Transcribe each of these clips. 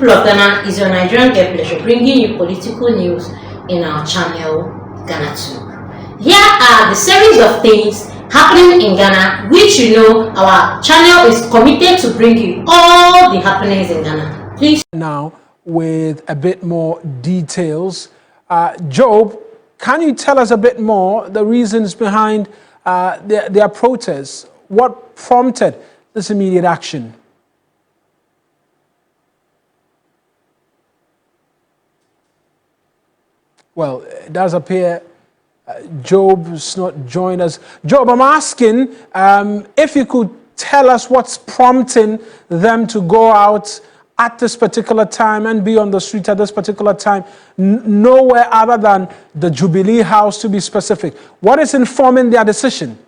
people of Ghana, is your Nigerian Girl Pleasure, bringing you political news in our channel, Ghanatube. Here are the series of things happening in Ghana, which our channel is committed to bring you all the happenings in Ghana. Please. Now, with a bit more details. Job, can you tell us a bit more the reasons behind their protests? What prompted this immediate action? Well, it does appear Job's not joined us. Job, I'm asking if you could tell us what's prompting them to go out at this particular time and be on the street at this particular time, nowhere other than the Jubilee House, to be specific. What is informing their decision?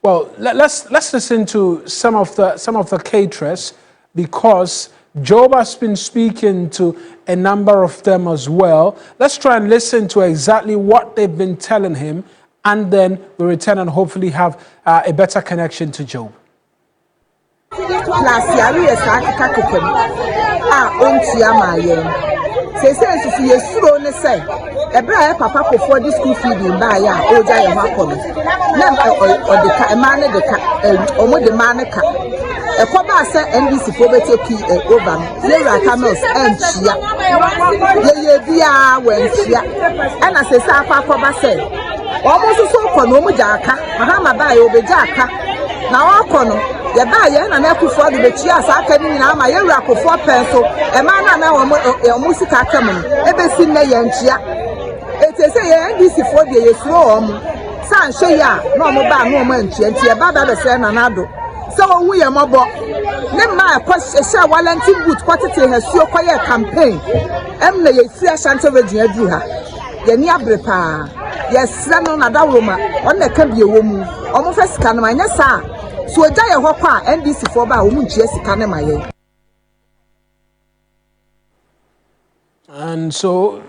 Well, let's listen to some of the caterers, because Job has been speaking to a number of them as well. Let's try and listen to exactly what they've been telling him, and then we return and hopefully have a better connection to Job. Papa for this school feeding by ya, Oja Yahakono. Or the man, the manaka. A papa said, NBC for better P. Oban, Zera Canos, and Chia. Ye, when Chia. And as a Papa said, almost so for no Jaka, Mahama by Obejaka. Now, Okono, Yabayan and Eku for the Chias Academy, now my Iraq for pencil, a man now a musica coming, Ebesin Nayanchia. It is a NBC for the from San Shaya, no more bad moment, and Tia Baba Sen and Addo. So we are mobile. Nema question share Valentin Wood quantity has your quiet campaign. Emily fresh and Virginia Duha. Yenia Brepa. Yes, Sanon Adawoma, on the can be a woman. Almost can my nessa. So a day of NBC for Ba woman, Jessica Namaye. And so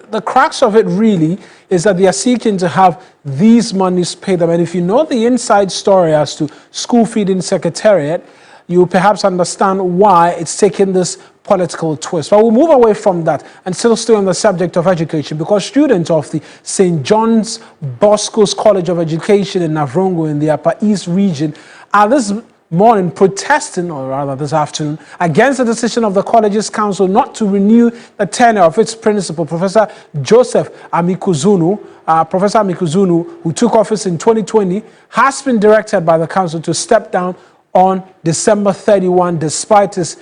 the crux of it really is that they are seeking to have these monies paid them. And if you know the inside story as to school feeding secretariat, you perhaps understand why it's taken this political twist. But we'll move away from that and still stay on the subject of education, because students of the St. John's Bosco's College of Education in Navrongo in the Upper East region are this morning protesting, or rather this afternoon, against the decision of the college's council not to renew the tenure of its principal, Professor Joseph Amikuzunu. Professor Amikuzunu, who took office in 2020, has been directed by the council to step down on December 31, despite his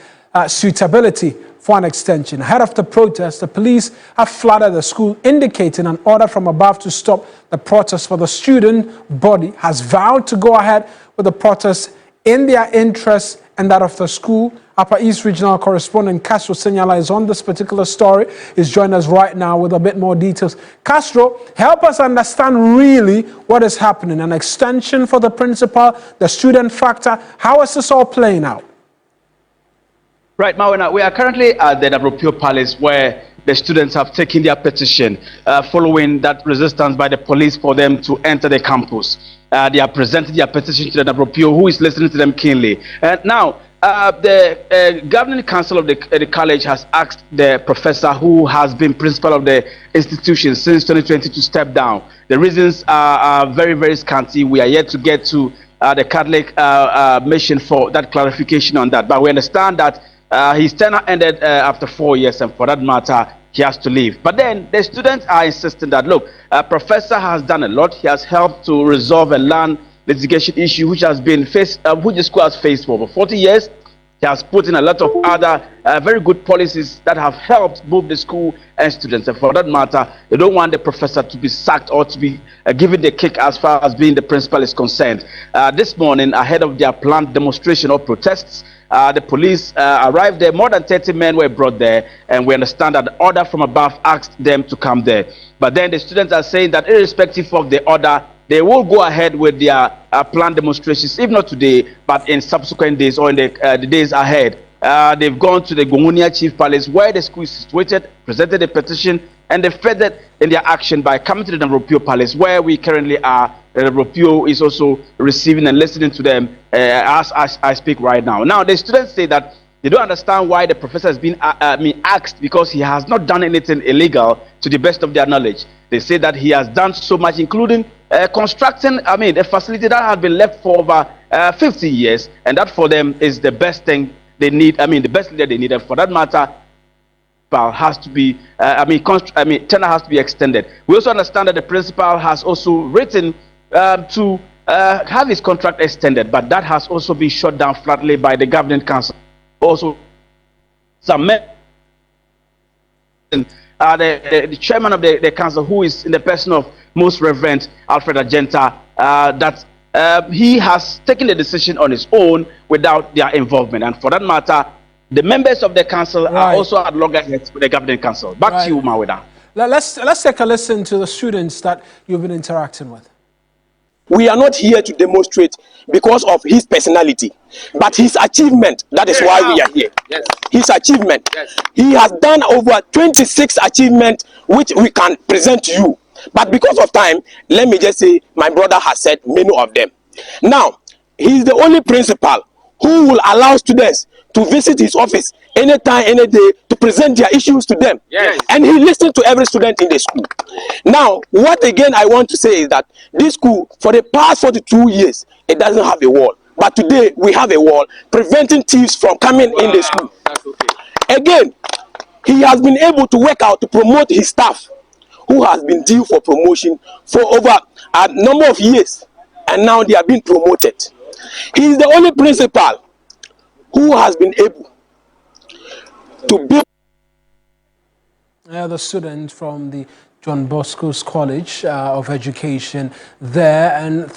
suitability for an extension. Ahead of the protest, the police have flooded the school, indicating an order from above to stop the protest, but the student body has vowed to go ahead with the protest in their interest and that of the school. Upper East Regional Correspondent Castro Senyala is on this particular story. He's joined us right now with a bit more details. Castro, help us understand really what is happening. An extension for the principal, the student factor. How is this all playing out? Right, Mawena, we are currently at the Navropio Palace, where the students have taken their petition following that resistance by the police for them to enter the campus. They are presenting their petition to the Navropio, who is listening to them keenly. Now, the governing council of the college has asked the professor, who has been principal of the institution since 2020, to step down. The reasons are very, very scanty. We are yet to get to the Catholic mission for that clarification on that. But we understand that his tenure ended after 4 years, and for that matter, he has to leave. But then the students are insisting that, look, professor has done a lot. He has helped to resolve a land litigation issue which has been faced, which the school has faced for over 40 years. He has put in a lot of other very good policies that have helped both the school and students. And for that matter, they don't want the professor to be sacked or to be given the kick as far as being the principal is concerned. This morning, ahead of their planned demonstration or protests, the police arrived there. More than 30 men were brought there, and we understand that the order from above asked them to come there. But then the students are saying that irrespective of the order, they will go ahead with their planned demonstrations, if not today, but in subsequent days or in the days ahead. They've gone to the Gomunia Chief Palace, where the school is situated, presented a petition, and they furthered in their action by coming to the Nambropio Palace, where we currently are. Nambropio is also receiving and listening to them as I speak right now. Now, the students say that they don't understand why the professor has been axed, because he has not done anything illegal to the best of their knowledge. They say that he has done so much, including constructing, a facility that has been left for over 50 years, and that for them is the best thing they need. The best leader they need, and for that matter, has to be, tenure has to be extended. We also understand that the principal has also written to have his contract extended, but that has also been shut down flatly by the governing council. Also, some men, the chairman of the council, who is in the person of Most Reverend Alfred Agenta, that he has taken the decision on his own without their involvement. And for that matter, the members of the council are also at loggerheads with the governing council. Back to you, Maweda. Let's take a listen to the students that you've been interacting with. We are not here to demonstrate because of his personality, but his achievement. That is why we are here. Yes. His achievement. Yes. He has done over 26 achievements, which we can present to you. But because of time, let me just say, my brother has said many of them. Now, he is the only principal who will allow students to visit his office anytime, any day, to present their issues to them. Yes. And he listens to every student in the school. Now, what again I want to say is that this school, for the past 42 years, it doesn't have a wall. But today, we have a wall preventing thieves from coming in the school. That's okay. Again, he has been able to work out to promote his staff, who has been due for promotion for over a number of years. And now they are being promoted. He is the only principal who has been able to build. The student from the John Bosco's College of Education there. And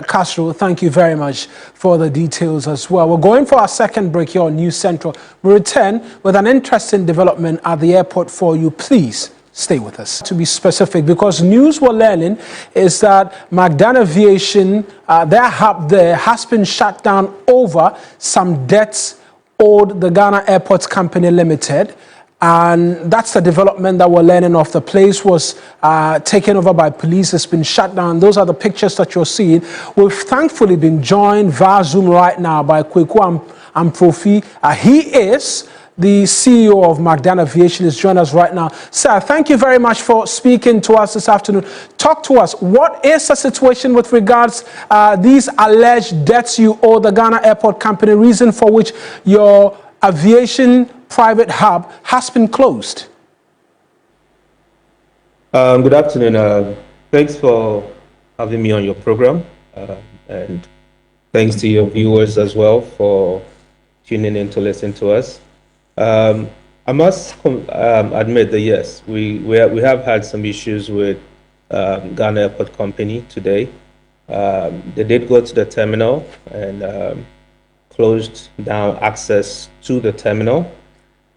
Castro, thank you very much for the details as well. We're going for our second break here on News Central. We return with an interesting development at the airport for you. Please stay with us. To be specific, because news we're learning is that Magdan Aviation, their hub there, has been shut down over some debts owed the Ghana Airports Company Limited. And that's the development that we're learning of. The place was taken over by police. It's been shut down. Those are the pictures that you're seeing. We've thankfully been joined via Zoom right now by Kweku Amprofi. He is the CEO of Magdan Aviation, is joining us right now. Sir, thank you very much for speaking to us this afternoon. Talk to us. What is the situation with regards these alleged debts you owe the Ghana Airport Company, reason for which your aviation private hub has been closed? Good afternoon. Thanks for having me on your program. And thanks to your viewers as well for tuning in to listen to us. I must admit that yes, we have had some issues with Ghana Airport Company today. They did go to the terminal and closed down access to the terminal.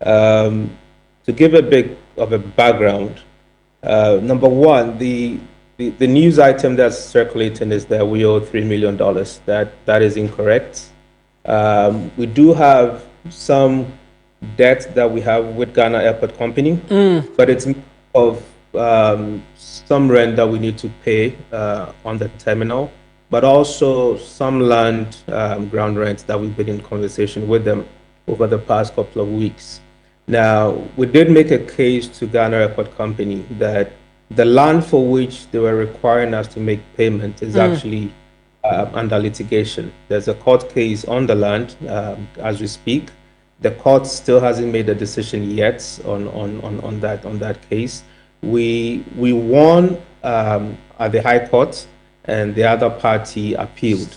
To give a bit of a background, number one, the news item that's circulating is that we owe $3 million. That is incorrect. We do have some debt that we have with Ghana Airport Company, but it's of some rent that we need to pay on the terminal, but also some land ground rent that we've been in conversation with them over the past couple of weeks. Now, we did make a case to Ghana Airport Company that the land for which they were requiring us to make payment is actually under litigation. There's a court case on the land as we speak. The court still hasn't made a decision yet on that case. We won at the High Court, and the other party appealed.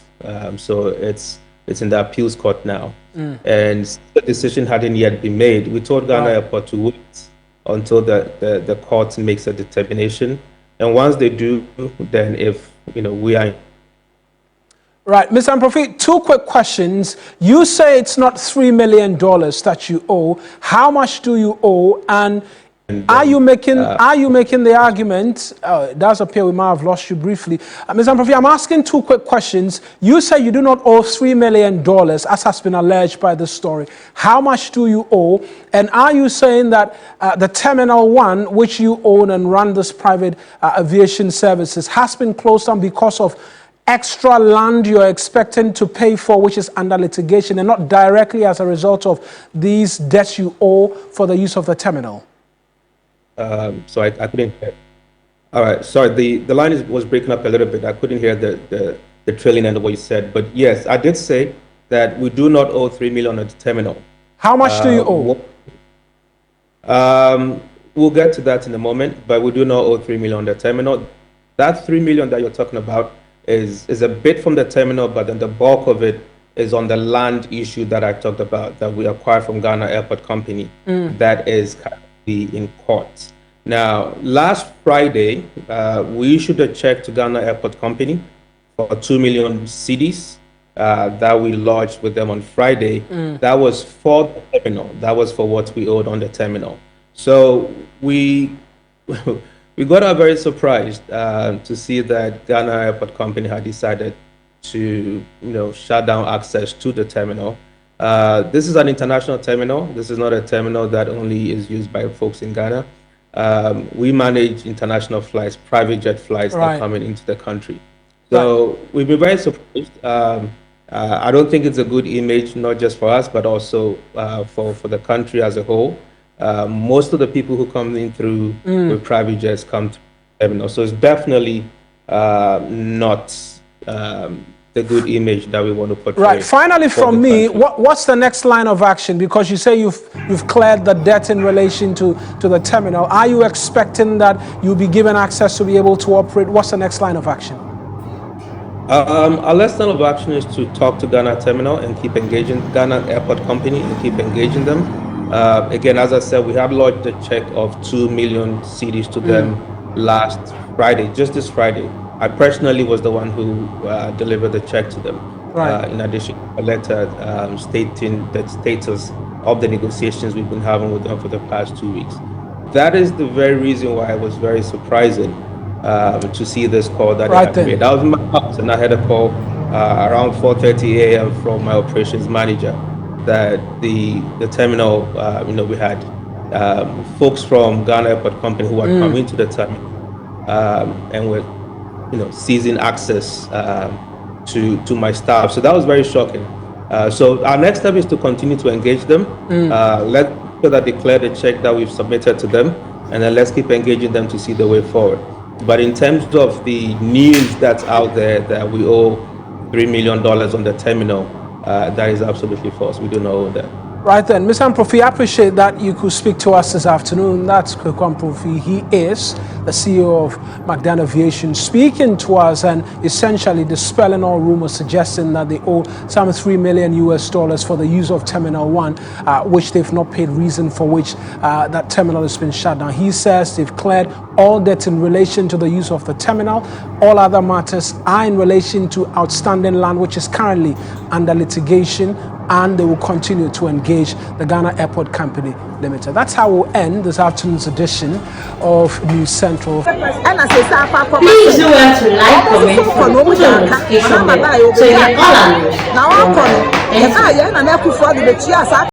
So it's in the appeals court now, and the decision hadn't yet been made. We told Ghana Airport to wait until the court makes a determination, and once they do, then if we are. Right, Mr. Amprofi, two quick questions. You say it's not $3 million that you owe. How much do you owe? And Are you making the argument? It does appear we might have lost you briefly. Ms. Amprofi, I'm asking two quick questions. You say you do not owe $3 million, as has been alleged by the story. How much do you owe? And are you saying that the Terminal 1, which you own and run this private aviation services, has been closed down because of extra land you're expecting to pay for, which is under litigation, and not directly as a result of these debts you owe for the use of the terminal? So I couldn't hear. All right, sorry, the line was breaking up a little bit. I couldn't hear the trailing end of what you said. But yes, I did say that we do not owe $3 million at the terminal. How much do you owe? We'll get to that in a moment, but we do not owe $3 million on the terminal. That $3 million that you're talking about is a bit from the terminal, but then the bulk of it is on the land issue that I talked about that we acquired from Ghana Airport Company. That is in court. Now, last Friday, we issued a check to Ghana Airport Company for 2 million cedis that we lodged with them on Friday. That was for the terminal. That was for what we owed on the terminal. So we got very surprised to see that Ghana Airport Company had decided to, shut down access to the terminal. This is an international terminal. This is not a terminal that only is used by folks in Ghana. We manage international flights, private jet flights that are coming into the country. So we've been very surprised. I don't think it's a good image, not just for us, but also for the country as a whole. Most of the people who come in through with private jets come to the terminal. So it's definitely not the good image that we want to portray. Right. Finally, from me, what's the next line of action? Because you say you've cleared the debt in relation to the terminal. Are you expecting that you'll be given access to be able to operate? What's the next line of action? Our next line of action is to talk to Ghana Terminal and keep engaging Ghana Airport Company and keep engaging them. Again, as I said, we have lodged a check of 2 million cedis to them last Friday, just this Friday. I personally was the one who delivered the check to them. In addition, a letter stating the status of the negotiations we've been having with them for the past 2 weeks. That is the very reason why it was very surprising to see this call that they had made. I was in my house and I had a call around 4:30 a.m. from my operations manager that the terminal, we had folks from Ghana Airport Company who had come into the terminal and were seizing access to my staff. So that was very shocking. So our next step is to continue to engage them. Let's sure that they clear the check that we've submitted to them, and then let's keep engaging them to see the way forward. But in terms of the news that's out there that we owe $3 million on the terminal, that is absolutely false. We do not owe that. Right then, Mr. Amprofi, I appreciate that you could speak to us this afternoon. That's Kweku Amprofi. He is the CEO of McDan Aviation, speaking to us and essentially dispelling all rumors suggesting that they owe some $3 million for the use of Terminal 1, which they've not paid, reason for which that terminal has been shut down. He says they've cleared all debt in relation to the use of the terminal. All other matters are in relation to outstanding land, which is currently under litigation, and they will continue to engage the Ghana Airport Company Limited. That's how we'll end this afternoon's edition of News Central. Please do well to like, comment, and put on notification bell so you get all our news.